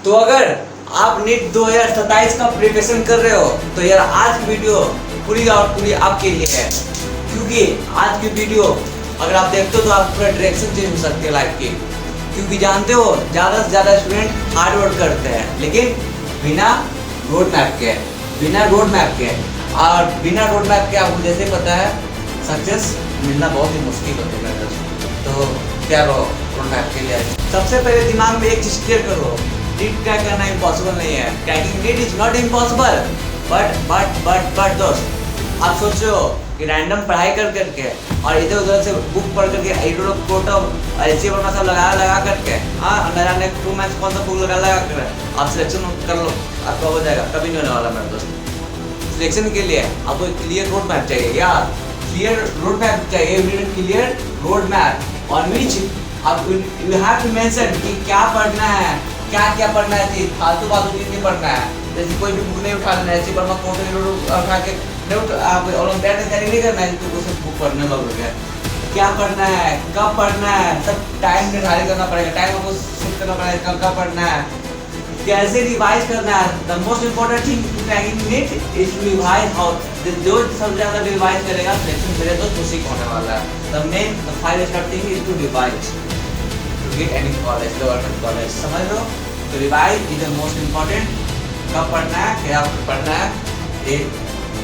तो अगर आप नीट 2027 का प्रिपरेशन कर रहे हो तो यार आज की वीडियो पूरी और पूरी आपके लिए है, क्योंकि आज की वीडियो अगर आप देखते हो तो आप पूरा डायरेक्शन चेंज हो सकती है लाइफ की। क्योंकि जानते हो ज़्यादा से ज़्यादा स्टूडेंट हार्ड वर्क करते हैं लेकिन बिना रोड मैप के, और बिना रोड मैप के आपको जैसे पता है सक्सेस मिलना बहुत ही मुश्किल होता है। तो क्या रोड मैप के लिए सबसे पहले दिमाग में एक चीज़ क्लियर करो, नीट क्रैक करना इम्पॉसिबल नहीं है। Cracking NEET is not impossible, but दोस्त आप सोच रहे हो कि रैंडम पढ़ाई कर करके और इधर उधर से बुक पढ़ करके कोटम ऐसे वर्मा सब लगा करके अंदर 2 मंथ्स कौन सा बुक लगा कर आप सिलेक्शन कर लो, आपका हो जाएगा। कभी नहीं होने वाला मेरे दोस्त। सिलेक्शन के लिए आपको एक क्लियर रोड मैप चाहिए यार, क्लियर रोड मैप चाहिए, clear road map on which आप यू हैव टू मेंशन कि क्या पढ़ना है, क्या पढ़ना है, फालतू चीज नहीं पढ़ना है। जैसे कोई भी बुक नहीं उठा लेना है, ऐसे वर्मा कोट उठा के आप ओलंपियाड की तैयारी नहीं करना है तो कुछ बुक पढ़ने लगोगे। क्या पढ़ना है, कब पढ़ना है, सब टाइम निर्धारित करना पड़ेगा, टाइम आपको सेट करना पड़ेगा कब पढ़ना है, कैसे रिवाइज करना है। The most important thing to cracking NEET is to revise how. जो सबसे ज़्यादा रिवाइज करेगा सिलेक्शन मेरे तो उसी को होने वाला है। The main 5 step thing is to revise to get any college, government college, समझ लो। तो revise is the most important. कब पढ़ना है, क्या पढ़ना है, ये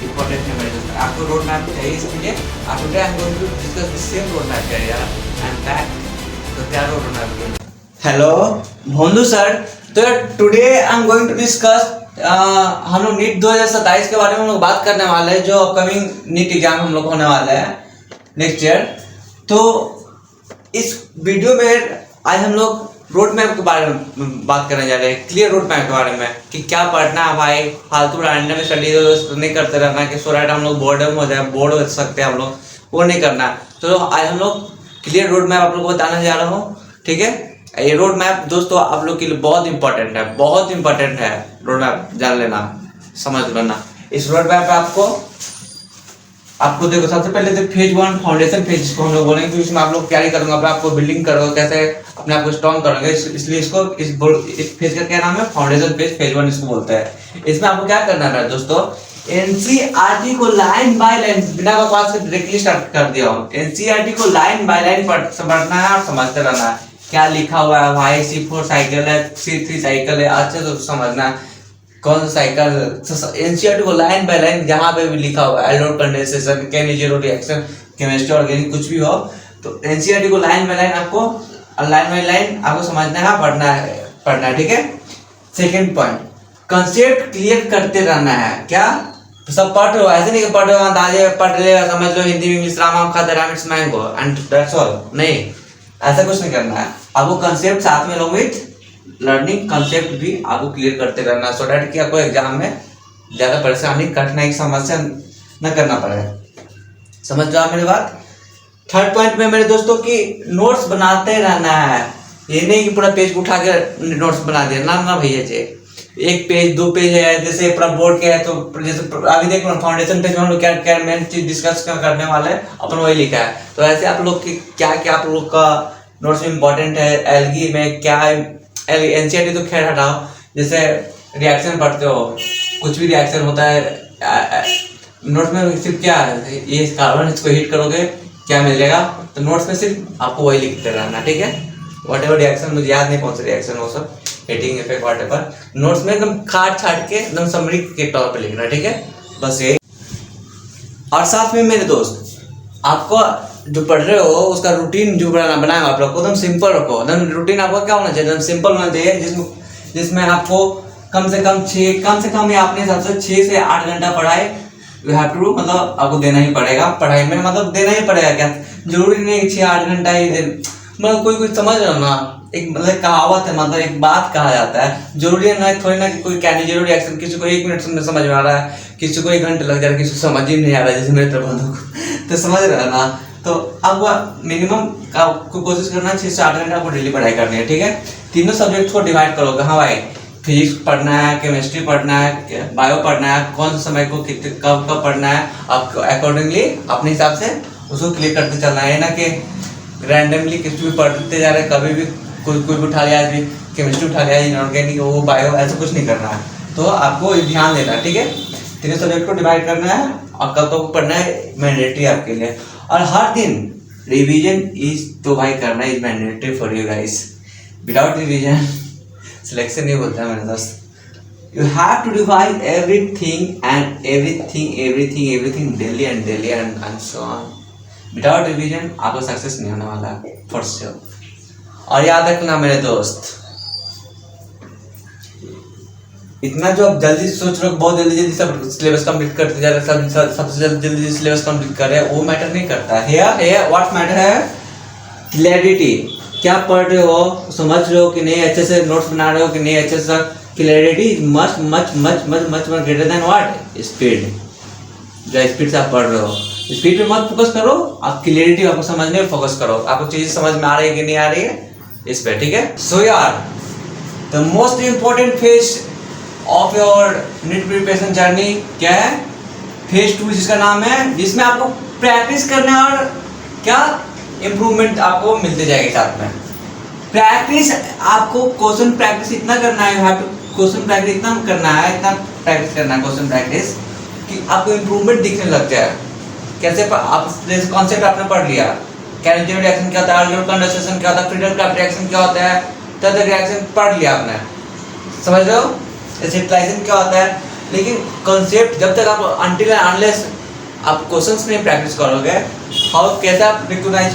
इम्पोर्टेंट है मेरे दोस्त। आपको रोड मैप चाहिए, इसलिए आप today I am going to discuss the same road map करिए एंड दैट। तो क्या road map? Hello Bhondu sir, तो today I am going to discuss हम लोग नीट 2027 के बारे में हम लोग बात करने वाले हैं, जो अपकमिंग नीट एग्जाम हम लोग होने वाला है नेक्स्ट ईयर। तो इस वीडियो में आज हम लोग रोड मैप के बारे में बात करने जा रहे हैं, क्लियर रोड मैप के बारे में कि क्या पढ़ना है भाई। फालतू रैंडम स्टडी नहीं करते रहना कि सो राइट हम लोग बोर्डम हो जाए, बोर्ड हो सकते हैं हम लोग, वो नहीं करना। तो आज हम लोग क्लियर रोड मैप आप लोग को बताने जा रहा हूँ, ठीक है। ये रोड मैप दोस्तों आप लोग के लिए बहुत इंपॉर्टेंट है, बहुत इंपॉर्टेंट है। रोड मैप जान लेना, समझ लेना। इस रोड मैप आपको देखो, सबसे पहले तो फेज 1 फाउंडेशन फेज इसको हम लोग बोलेंगे, तो इसमें आप लोग क्या करोगे, अपने आपको बिल्डिंग करोगे, कैसे अपने आप को स्ट्रॉन्ग करोगे, इसलिए इसको इस फेज का क्या नाम है, फाउंडेशन फेज, फेज 1 इसको बोलते हैं। इसमें आपको क्या करना है दोस्तों, एनसीईआरटी को लाइन बाय लाइन, बिना बकवास के डायरेक्टली स्टार्ट कर दिया हूँ। एनसीईआरटी को लाइन बाय लाइन पढ़ना है और समझते रहना है क्या लिखा हुआ है भाई। C4 साइकिल है, C3 साइकिल है, अच्छे तो समझना है कौन सा साइकिल। एनसीईआरटी को लाइन बाय लाइन जहाँ पे भी लिखा हुआ है, एल्डोड कंडेंसेशन, केमी-0 रिएक्शन, केमिस्ट्री ऑर्गेनिक कुछ भी हो, तो एनसीईआरटी को लाइन बाय लाइन आपको समझना है, पढ़ना है, ठीक है। सेकंड पॉइंट, कंसेप्ट क्लियर करते रहना है। क्या सब पढ़ रहे हो, ऐसे नहीं कि पढ़ रहे हो अंदाजे पढ़ लेगा, समझ लो हिंदी में इंग्लिश राम खाता Ram it's mango and that's all, नहीं, ऐसा कुछ नहीं करना है। आपको कंसेप्ट साथ में लोग विथ लर्निंग कंसेप्ट भी आपको क्लियर करते रहना, सो दैट कि आपको एग्जाम में ज़्यादा परेशानी कठिनाई की समस्या न करना पड़े। समझ जाओ मेरी बात। थर्ड पॉइंट में मेरे दोस्तों की नोट्स बनाते रहना है। ये नहीं कि पूरा पेज उठा के नोट्स बना दिया, ना भैया जी, 1 पेज 2 पेज है, जैसे पूरा बोर्ड के है, तो जैसे अभी देखो फाउंडेशन पेज में हम लोग क्या मेन चीज डिस्कस करने वाले हैं, अपन वही लिखा है। तो ऐसे आप लोग की क्या आप लोग का नोट्स में इंपॉर्टेंट है, एलगी में क्या, एनसीईआरटी तो खैर हटाओ, जैसे रिएक्शन पढ़ते हो, कुछ भी रिएक्शन होता है नोट्स में सिर्फ क्या है, ये कार्बन इसको हीट करोगे क्या मिल जाएगा, तो नोट्स में सिर्फ आपको वही लिखते रहना, ठीक है। वट एवर रिएक्शन, मुझे याद नहीं कौन सा रिएक्शन हो, सब heating effect what ever, notes में एकदम काट छाट के एकदम समरी के तौर पे लिखना, ठीक है, बस ये। और साथ में मेरे दोस्त आपको जो पढ़ रहे हो उसका रूटीन जो बनाए आप लोग को एकदम सिंपल रखो। एकदम रूटीन आपका क्या होना चाहिए, एकदम सिंपल होना चाहिए, जिसमें आपको कम से कम या अपने हिसाब से 6 से 8 घंटा पढ़ाई यू हैव टू, मतलब आपको देना ही पड़ेगा पढ़ाई में, मतलब देना ही पड़ेगा। क्या जरूरी नहीं 6-8 घंटा ही दे, मतलब कोई समझ रहा ना, एक मतलब कहावत है, मतलब एक बात कहा जाता है, जरूरी है ना, थोड़ी ना कि कोई केमी-0 रिएक्शन किसी को 1 मिनट में समझ में आ रहा है, किसी को 1 घंटे लग जा रहा है, किसी को समझ ही नहीं आ रहा है, जैसे मेरे तरफ तो समझ रहा है ना। तो अब मिनिमम आपको कोशिश करना है 6 से 8 घंटे आपको डेली पढ़ाई करनी है, ठीक है। तीनों सब्जेक्ट को डिवाइड करोगे, हाँ भाई, फिजिक्स पढ़ना है, केमिस्ट्री पढ़ना है, बायो पढ़ना है, कौन से समय को कब पढ़ना है, आपको अकॉर्डिंगली अपने हिसाब से उसको क्लियर करते चलना है, ना कि रैंडमली कुछ भी पढ़ते जा रहे, कभी भी कोई भी उठा लिया आदमी केमिस्ट्री उठा लिया, इनऑर्गेनिक, वो बायो, ऐसा कुछ नहीं करना है। तो आपको ध्यान देना है, ठीक है। तीनों सब्जेक्ट को डिवाइड करना है और कल को पढ़ना है, मैंडेटरी आपके लिए। और हर दिन रिवीजन इज तो भाई करना is mandatory for you guys. Without revision selection नहीं बोलता मेरे दोस्त। You have to revise everything daily and so on. Without revision आपको सक्सेस नहीं होने वाला for sure। और याद रखना मेरे दोस्त, इतना जो आप जल्दी सोच रहे हो, बहुत जल्दी सब सिलेबस कंप्लीट करते जा रहे हैं, सबसे जल्दी सिलेबस कंप्लीट कर रहे हैं, वो मैटर नहीं करता है। व्हाट मैटर है? क्लैरिटी। क्या पढ़ रहे हो, समझ रहे हो कि नहीं, अच्छे से नोट्स बना रहे हो कि नहीं, अच्छे से। Clarity is much greater than what? Speed. जो स्पीड से आप पढ़ रहे हो, स्पीड पे मत फोकस करो, आप क्लैरिटी आपको समझने में फोकस करो। आपको चीजें समझ में आ रही है कि नहीं आ रही है, इस पे, ठीक है। सो यार, the most important phase of your NEET preparation journey क्या है? फेज 2 जिसका नाम है, जिसमें आपको प्रैक्टिस करना और क्या इम्प्रूवमेंट आपको मिलते जाएगी साथ में। प्रैक्टिस, आपको क्वेश्चन प्रैक्टिस इतना करना है, you have to question practice इतना करना है, इतना प्रैक्टिस करना है क्वेश्चन प्रैक्टिस कि आपको इम्प्रूवमेंट दिखने लग जाए। कैसे? आप कॉन्सेप्ट आपने पढ़ लिया, कैरेंटिव रिएक्शन क्या होता है, आर्गुलर कंडेंसेशन क्या होता है, फ्रीडल रिएक्शन क्या होता है, तद रिएक्शन पढ़ लिया आपने, समझ रहे हो, एसिटाइजेशन क्या होता है। लेकिन कॉन्सेप्ट जब तक आप अनटिल अनलेस आप क्वेश्चंस नहीं प्रैक्टिस करोगे, हाउ कैसे आप रिकॉग्नाइज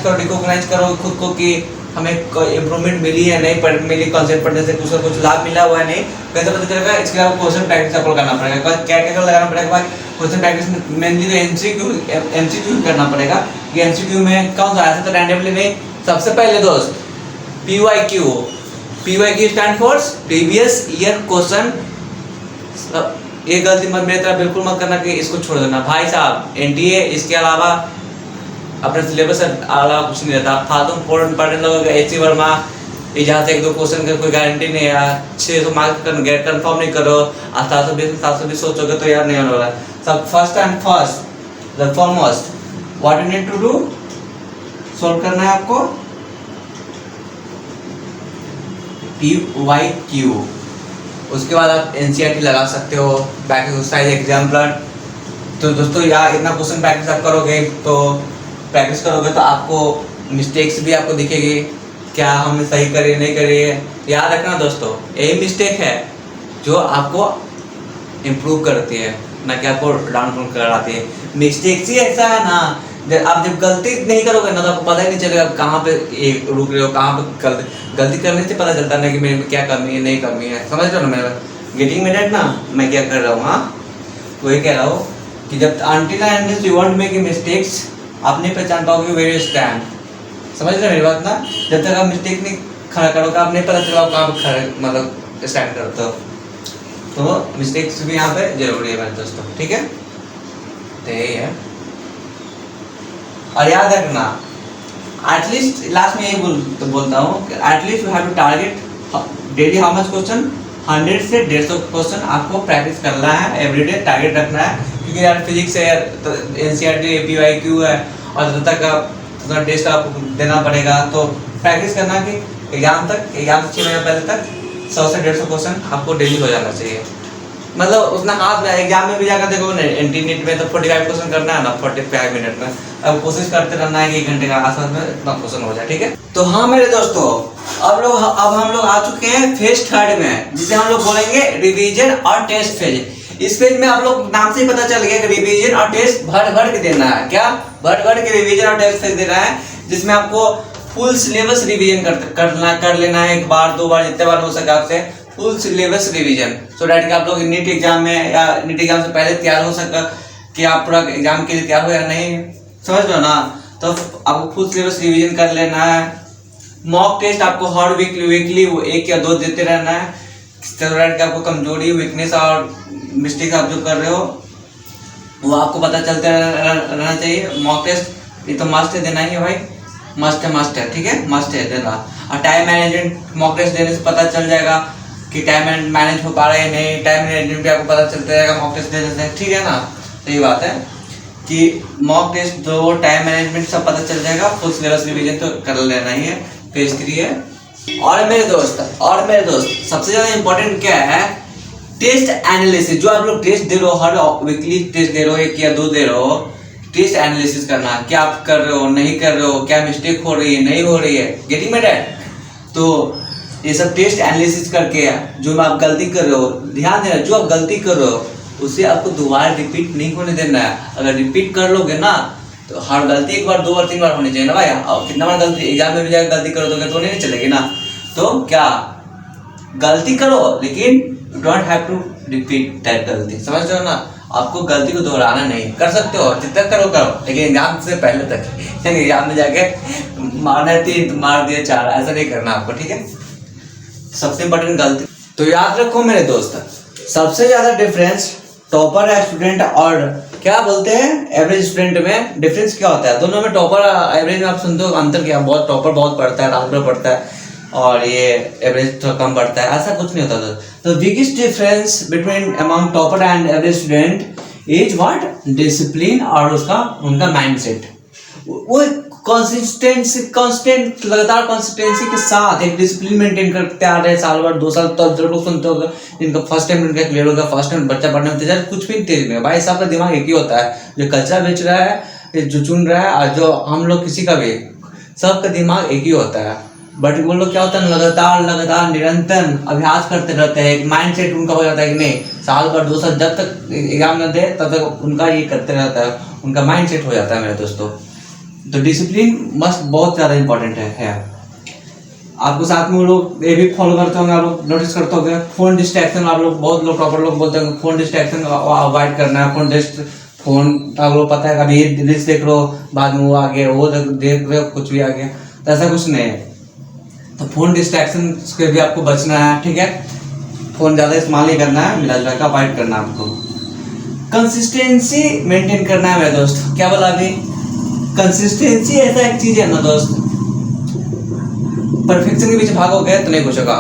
करोगे खुद को कि हमें इम्प्रूवमेंट मिली है नहीं, मिली कॉन्सेप्ट पढ़ने से कुछ लाभ मिला हुआ है नहीं, कैसे पता चलेगा? इसके लिए क्वेश्चन प्रैक्टिस आपको करना पड़ेगा। क्या क्या लगाना पड़ेगा भाई? क्वेश्चन प्रैक्टिस में मेनली तो एमसीक्यू करना पड़ेगा। ये एमसीक्यू में कौन सा ऐसा तो रैंडमली नहीं। सबसे पहले दोस्त PYQ stand for previous year question. ये गलती मत मेरी तरह बिल्कुल मत करना कि इसको छोड़ देना भाई साहब। एनटीए इसके अलावा अपने सिलेबस से अलावा कुछ नहीं रहता। फालतू पढ़ने लोगों एच वर्मा जहाँ से 1-2 क्वेश्चन का कोई गारंटी नहीं है, 600 मार्क्स कंफर्म नहीं करो, 720 सोचोगे तो यार नहीं होने वाला। सब first the foremost what you need to do, solve करना है आपको PYQ। उसके बाद आप NCERT लगा सकते हो, बैक एक्सरसाइज एग्जाम्पलर। तो दोस्तों यार इतना क्वेश्चन प्रैक्टिस आप करोगे तो आपको मिस्टेक्स भी आपको दिखेगी, क्या हमने सही करी नहीं करी है। याद रखना दोस्तों, यही मिस्टेक है जो आपको इम्प्रूव करती है, ना कि आपको डाउन कराती है। मिस्टेक्स ही ऐसा है ना, आप जब गलती नहीं करोगे ना तो आपको पता ही नहीं चलेगा कहाँ पे रुक रहे हो, कहाँ पे गलती करने से पता चलता है कि मेरे में क्या कमी है नहीं कमी है। समझ रहे हो ना मेरा गेटिंग में डेट ना, मैं क्या कर रहा हूँ। हाँ, वही कह रहा हूँ कि जब until and you want make mistakes, आप नहीं पहचान पाओगे वेयर यू स्टैंड। समझ रहे मेरी बात ना? जब तक आप मिस्टेक नहीं खड़ा करोगे, आप नहीं पता चला कहाँ पे खड़े मतलब स्टैंड करते हो। तो मिस्टेक्स भी यहाँ पे जरूरी है मेरे दोस्तों, ठीक है। तो यही है। और याद रखना, एटलीस्ट लास्ट में यही बोलता हूँ कि at least you have to target daily how much question, 100 से 150 क्वेश्चन आपको प्रैक्टिस करना है एवरीडे, टारगेट रखना है। क्योंकि यार फिजिक्स है, NCERT PYQ है और तब तक आप टेस्ट आपको देना पड़ेगा। तो प्रैक्टिस करना कि एग्जाम से 6 महीने पहले तक 100 से 150 क्वेश्चन आपको डेली हो जाना चाहिए। मतलब उतना हाथ में एग्जाम में भी जाकर देखो ना, NT-NEET में तो 45 क्वेश्चन करना है ना 45 मिनट में। अब कोशिश करते रहना है कि 1 घंटे का आसपास में इतना क्वेश्चन हो जाए, ठीक है। तो हाँ मेरे दोस्तों, अब हम लोग आ चुके हैं फेज 3 में, जिसे हम लोग बोलेंगे रिवीजन और टेस्ट फेज। इस पेज में आप लोग नाम से ही पता चल गया कि रिवीजन और टेस्ट भर के देना है। क्या भर के रिवीजन और टेस्ट फेज देना है, जिसमें आपको फुल सिलेबस रिवीजन कर लेना है, 1 बार 2 बार जितने बार हो सके आपसे full syllabus revision, so that कि आप लोग नीट एग्जाम में या नीट एग्जाम से पहले तैयार हो सके कि आप पूरा एग्जाम के लिए तैयार हो या नहीं। समझ लो ना? तो आपको फुल सिलेबस रिवीजन कर लेना है। मॉक टेस्ट आपको हर वीकली 1 या 2 देते रहना है, सो दैट कि आपको कमजोरी, वीकनेस और मिस्टेक आप जो कर रहे हो वो आपको पता चलता रहना चाहिए। मॉक टेस्ट ये तो मस्ट है, देना ही है भाई, मस्ट है, ठीक है, मस्ट है देना। और टाइम मैनेजमेंट मॉक टेस्ट देने से पता चल जाएगा कि टाइम मैनेज हो पा रहा है नहीं, टाइम मैनेजमेंट भी आपको पता चलता रहेगा मॉक टेस्ट देने से, ठीक है ना। सही बात है कि मॉक टेस्ट दो, टाइम मैनेजमेंट सब पता चल जाएगा। फुल सिलेबस रिवीजन तो कर लेना ही है। फेज 3 है और मेरे दोस्त सबसे ज्यादा इंपॉर्टेंट क्या है, टेस्ट एनालिसिस। जो आप लोग टेस्ट दे रहे हो, हर वीकली टेस्ट दे रहे हो, 1 या 2 दे रहे हो, टेस्ट एनालिसिस करना, क्या आप कर रहे हो, नहीं कर रहे हो, क्या मिस्टेक हो रही है, नहीं हो रही है, गेटिंग मी डैट। तो ये सब टेस्ट एनालिसिस करके जो आप गलती कर रहे हो, ध्यान देना, जो आप गलती कर रहे हो उसे आपको दोबारा रिपीट नहीं होने देना है। अगर रिपीट कर लोगे ना तो हर गलती 1 बार 2 बार 3 बार होनी चाहिए ना भाई। अब कितना बार गलती एग्जाम में भी जाकर गलती करो तो नहीं चलेगी ना। तो क्या, गलती करो लेकिन you don't have to repeat that गलती, समझ रहे हो ना। आपको गलती को दोहराना नहीं, कर सकते हो जितना करो लेकिन एग्जाम से पहले तक। एग्जाम में जाके मारना 3 मार दिए 4, ऐसा नहीं करना आपको, ठीक है। सबसे इम्पोर्टेंट गलती तो याद रखो मेरे दोस्त, सबसे ज्यादा डिफरेंस टॉपर स्टूडेंट और क्या बोलते हैं एवरेज स्टूडेंट में डिफरेंस क्या होता है। दोनों में टॉपर एवरेज में आप सुनते हो अंतर क्या, बहुत टॉपर बहुत पढ़ता है, रात भर पढ़ता है, और ये एवरेज थोड़ा कम पढ़ता है, ऐसा कुछ नहीं होता। तो biggest difference between among topper and average student is what, discipline और उनका माइंडसेट। वो कांस्टेंट लगातार कंसिस्टेंसी के साथ एक डिसिप्लिन मेंटेन करते आ रहे हैं साल भर 2 साल। तब जो लोग सुनते होगा जिनका फर्स्ट टाइम उनका क्लियर होगा, फर्स्ट टाइम बच्चा पढ़ने में तेज है, कुछ भी तेज नहीं भाई, सबका दिमाग एक ही होता है। जो कचरा बेच रहा है, जो चुन रहा है, और जो हम लोग किसी का भी, सबका दिमाग एक ही होता है। बट वो लोग क्या होता है, लगातार निरंतर अभ्यास करते रहते हैं। एक माइंड सेट उनका हो जाता है कि नहीं, साल भर 2 साल जब तक एग्जाम न दे तब तक उनका ये करते रहता है, उनका माइंड सेट हो जाता है मेरे दोस्तों। तो डिसिप्लिन मस्ट बहुत ज़्यादा इंपॉर्टेंट है। आपको साथ में वो लोग ये भी फॉलो करते होंगे, आप लोग नोटिस करते होंगे फोन डिस्ट्रैक्शन। आप लोग बहुत लोग प्रॉपर लोग बोलते हैं फोन डिस्ट्रैक्शन अवॉइड करना है। फोन आप लोग पता है कभी रील्स देख लो, बाद में वो आ गया, वो देख रहे हो कुछ भी आ गया, तो ऐसा कुछ नहीं है। तो फोन डिस्ट्रैक्शन से भी आपको बचना है, ठीक है। फोन ज़्यादा इस्तेमाल नहीं करना है, मिला जुला का अवॉइड करना है आपको। कंसिस्टेंसी मेंटेन करना है मेरे दोस्त। क्या बोला अभी, कंसिस्टेंसी ऐसा एक चीज है ना दोस्त, परफेक्शन के पीछे भागोगे तो नहीं कुछ होगा।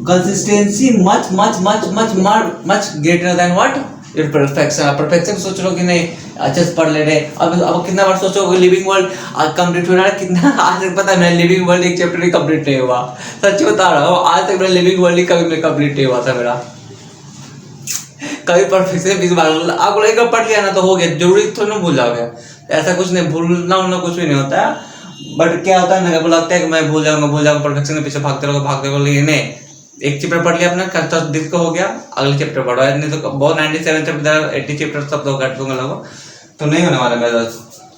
Consistency much greater than what your perfection. Perfection सोच लो कि नहीं अच्छे से पढ़ ले रहे, अब कितना बार सोचोगे लिविंग वर्ल्ड कंप्लीट हो रहा है, कितना आज तक पता है मैं लिविंग वर्ल्ड एक चैप्टर ही कंप्लीट नहीं हुआ, सच बता रहा हूँ। आज तक मेरा लिविंग वर्ल्ड ही कभी कंप्लीट नहीं हुआ था मेरा, कभी परफेक्शन 20 बार। आपको एक बार पढ़ लिया ना तो हो गया, जरूरी थोड़ी ना भूल जाओगे, ऐसा कुछ नहीं, भूलना उलना कुछ भी नहीं होता है। बट क्या होता है ना, लगता है कि मैं भूल जाऊंगा, परफेक्शन के पीछे भागते रहोगे, लेकिन नहीं, एक चैप्टर पढ़ लिया अपना तो दिल को हो गया, अगले चैप्टर पढ़ो, नहीं तो बहुत 97 चैप्टर 80 चैप्टर सब दो घट दूंगा लगो, तो नहीं होने वाला मेरा।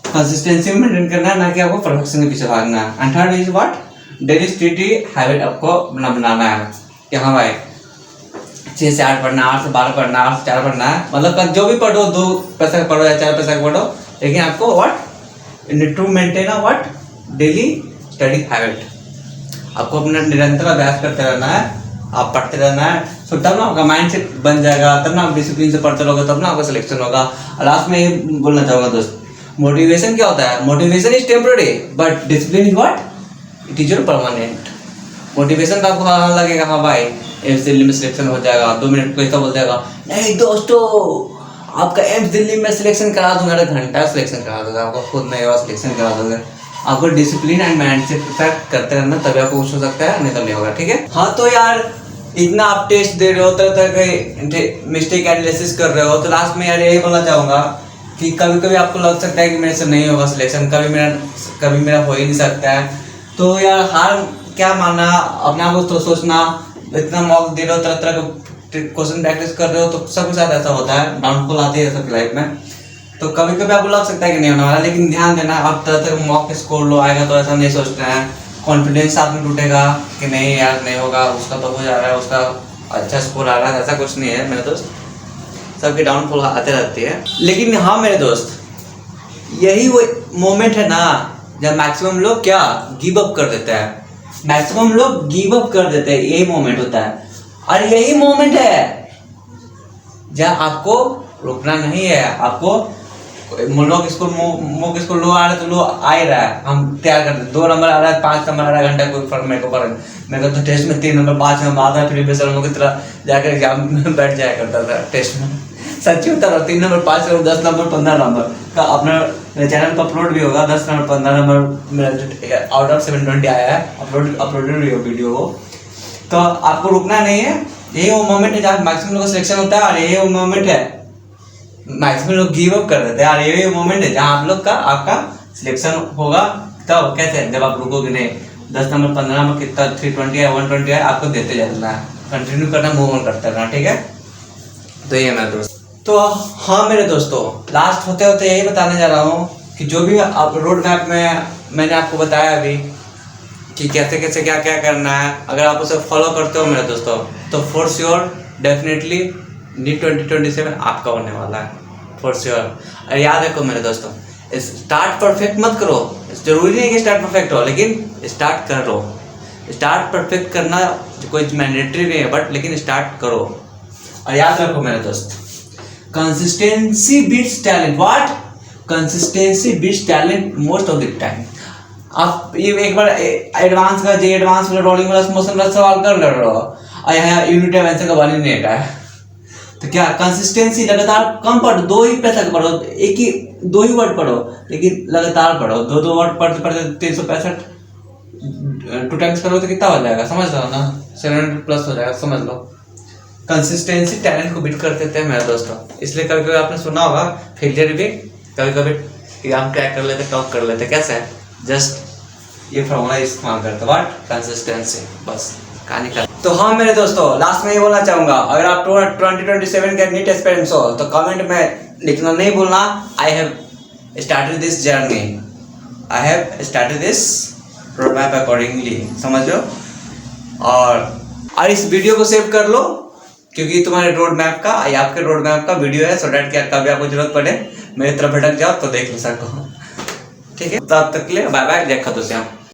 कंसिस्टेंसी मेंटेन करना है, ना कि आपको परफेक्शन के पीछे भागना है। And third is what, daily study habit आपको बनाना है कि हाँ भाई 6 से 8 पढ़ना, 8 से 12 पढ़ना, 8 से 4 पढ़ना है, मतलब जो भी पढ़ो 2 पैसा पढ़ो या 4 पैसा पढ़ो, लेकिन आपको what need to maintain a what daily study habit. आपको अपना निरंतर अभ्यास करते रहना है, आप पढ़ते रहना है, तो तब ना आपका माइंड सेट बन जाएगा, तब ना आप डिसिप्लिन से पढ़ते रहोगे, तब ना आपका सिलेक्शन होगा। लास्ट में ये बोलना चाहूँगा दोस्त, मोटिवेशन क्या होता है, motivation is temporary but discipline is what, it is your permanent. Motivation का आपको हाँ लगेगा, हाँ भाई एम्स दिल्ली में सिलेक्शन हो जाएगा, 2 मिनट को ऐसा बोल जाएगा, नहीं दोस्तों आपका एम्स दिल्ली में सिलेक्शन करा दूंगा, 1 घंटा सिलेक्शन करा दूंगा, आपको खुद नहीं होगा सिलेक्शन करा दूंगा। आपको डिसिप्लिन एंड माइंड सेट करते रहना, तभी आपको कुछ हो सकता है, नहीं तो नहीं होगा, ठीक है। हाँ तो यार इतना आप टेस्ट दे रहे हो, तरह के मिस्टेक एनालिसिस कर रहे हो, तो लास्ट में यार यही बोलना चाहूँगा कि कभी कभी आपको लग सकता है कि मेरे से नहीं होगा सिलेक्शन, कभी मेरा हो ही नहीं सकता है, तो यार हार क्या मानना, अपने आप को तो सोचना, इतना मॉक दे रहे हो, तरह तरह के क्वेश्चन प्रैक्टिस कर रहे हो, तो सबके साथ ऐसा होता है, डाउनफॉल आती है सबकी लाइफ में, तो कभी कभी आपको लग सकता है कि नहीं होने वाला, लेकिन ध्यान देना, आप तरह तरह मॉक स्कोर लो आएगा तो ऐसा नहीं सोचते हैं, कॉन्फिडेंस आप में टूटेगा कि नहीं यार नहीं होगा, उसका तो हो जा रहा है, उसका अच्छा स्कोर आ रहा है, ऐसा कुछ नहीं है मेरे दोस्त, सबके डाउनफॉल आते रहती है। लेकिन हाँ मेरे दोस्त, यही वो मोमेंट है ना जब मैक्सिमम लोग क्या गिव अप कर देते हैं, मैक्सिमम लोग गिव अप कर देते हैं, यही मोमेंट होता है। और यही मोमेंट है जहाँ आपको रुकना नहीं है, आपको लोग इसको लो आ रहा है तो लो आ ही रहा है, हम तैयार करते 2 नंबर आ रहा है, 5 नंबर आ रहा है, घंटा कोई फर्क मेरे को तो टेस्ट में 3 नंबर 5 नंबर आता है, फिर बेसर की तरह जाकर एग्जाम में बैठ जाया करता था टेस्ट में, सच्ची होता था 3 नंबर 5 नंबर 10 नंबर 15 नंबर का अपना मेरे चैनल पर अपलोड भी होगा 10 नंबर 15 नंबर मेरा आउट ऑफ 720 आया है, अपलोडेड भी हो वीडियो को। तो आपको रुकना नहीं है, यही वो मोमेंट है जहाँ मैक्सिमम लोग का सिलेक्शन होता है, और यही वो मोमेंट है मैक्सिमम लोग गिव अप कर देते हैं, और यही वो मोमेंट है जहाँ आप लोग का आपका सिलेक्शन होगा। तब कैसे, जब आप रुकोगे नहीं, 10 नंबर 15 नंबर कितना 320 है 120 है, आपको देते जाना है, कंटिन्यू करना, मूव ऑन करते रहना, ठीक है। तो ये मेरे दोस्त, तो हाँ मेरे दोस्तों, लास्ट होते होते यही बताने जा रहा हूँ कि जो भी आप रोड मैप में मैंने आपको बताया अभी कि कैसे कैसे क्या क्या करना है, अगर आप उसे फॉलो करते हो मेरे दोस्तों, तो फॉर श्योर डेफिनेटली नीट 2027 आपका होने वाला है, फॉर श्योर। और याद रखो मेरे दोस्तों, स्टार्ट परफेक्ट मत करो, जरूरी नहीं कि स्टार्ट परफेक्ट हो, लेकिन स्टार्ट करो। स्टार्ट परफेक्ट करना कोई मैंडेटरी नहीं है, बट लेकिन स्टार्ट करो। और याद रखो मेरे दोस्त, consistency beats talent. What? Consistency beats talent most of the time. आप ये एक बार एडवांस का जे एडवांस वाला रोलिंग वाला मोशन वाला सवाल कर ले रहे हो, और यहाँ यूनिट आंसर का वाली नहीं है, तो क्या कंसिस्टेंसी लगातार कम पढ़ो, 2 ही पैसा पढ़ो, 2 ही वर्ड पढ़ो, लेकिन लगातार पढ़ो, 2 वर्ड पढ़ते पढ़ते 365 2 टाइम्स करो तो कितना हो जाएगा, समझ लो ना, 700+ हो जाएगा, समझ लो। कंसिस्टेंसी टैलेंट को बीट कर देते हैं मेरे दोस्तों, इसलिए कभी कभी आपने सुना होगा फेलियर भी कभी कभी एग्जाम क्रैक कर लेते, टॉप कर लेते। कैसे है? जस्ट ये फॉर्मूला इस्तेमाल करते, व्हाट? कंसिस्टेंसी, बस कहानी का। तो हाँ मेरे दोस्तों, लास्ट में ये बोलना चाहूंगा, अगर आप 2027 के नीट एस्पिरेंट्स हो तो कमेंट में लिखना नहीं भूलना, I have started this journey, I have started this road map accordingly, समझो। और इस वीडियो को सेव कर लो, क्योंकि तुम्हारे रोड मैप का या आपके रोड मैप का वीडियो है, सो डैट क्या कभी आपको जरूरत पड़े मेरी तरफ भटक जाओ तो देख लो सको, ठीक है। तब तक के लिए बाय बाय, जय खातू श्याम।